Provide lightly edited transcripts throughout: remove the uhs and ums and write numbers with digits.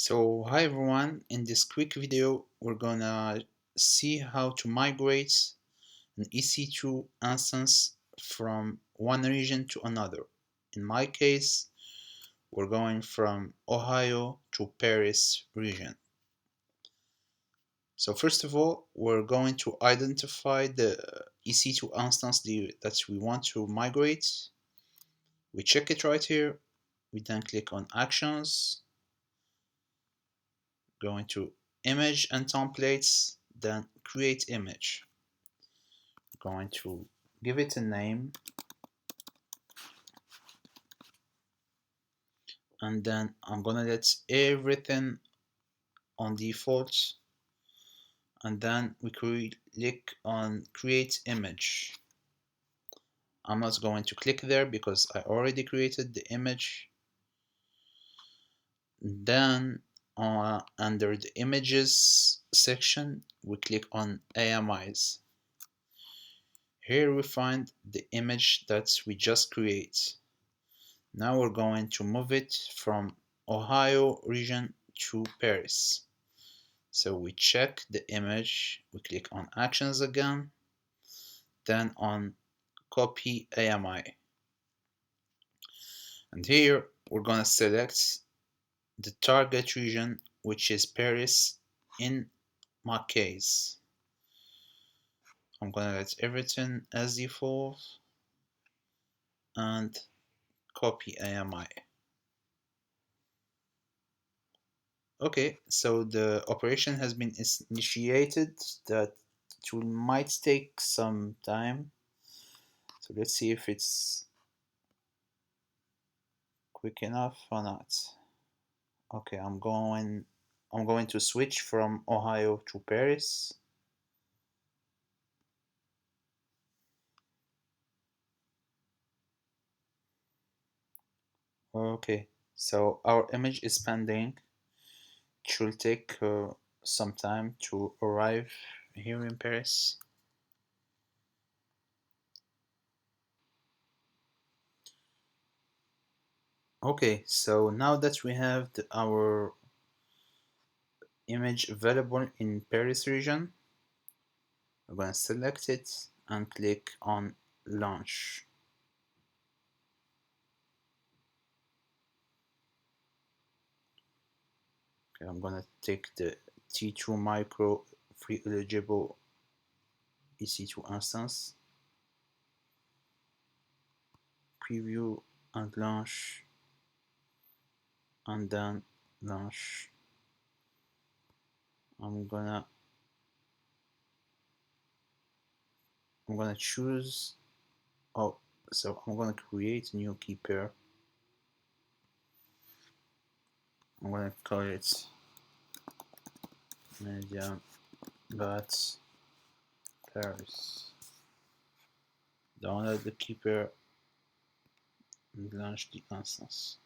So hi everyone, in this quick video we're gonna see how to migrate an EC2 instance from one region to another. In my case, we're going from Ohio to Paris region. So first of all, we're going to identify the EC2 instance that we want to migrate. We check it right here. We then click on Actions, going to Image and Templates, then Create Image. Going to give it a name, and then I'm gonna let everything on default, and then we click on Create Image. I'm not going to click there because I already created the image. Then under the Images section, we click on AMIs. Here we find the image that we just created. Now we're going to move it from Ohio region to Paris. So we check the image, we click on Actions again, then on Copy AMI. And here we're going to select the target region, which is Paris in my case. I'm going to let everything as default and copy AMI. Okay, so the operation has been initiated. That might take some time. So let's see if it's quick enough or not. Okay, I'm going to switch from Ohio to Paris. Okay, so our image is pending. It should take some time to arrive here in Paris. Okay, so now that we have our image available in Paris region, I'm going to select it and click on Launch. Okay, I'm going to take the T2 micro free eligible EC2 instance, preview and launch, and then launch. I'm gonna choose, so I'm gonna create a new key pair. I'm gonna call it medium but Paris. Download the key pair and launch the instance.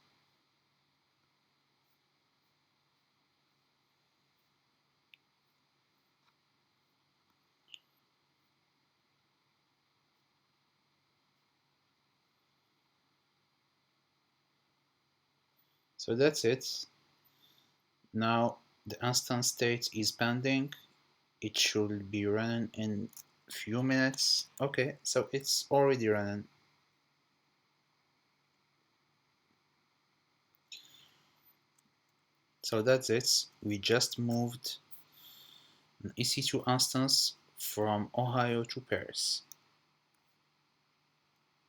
So that's it. Now the instance state is pending. It should be running in a few minutes. Okay, so it's already running. So that's it. We just moved an EC2 instance from Ohio to Paris.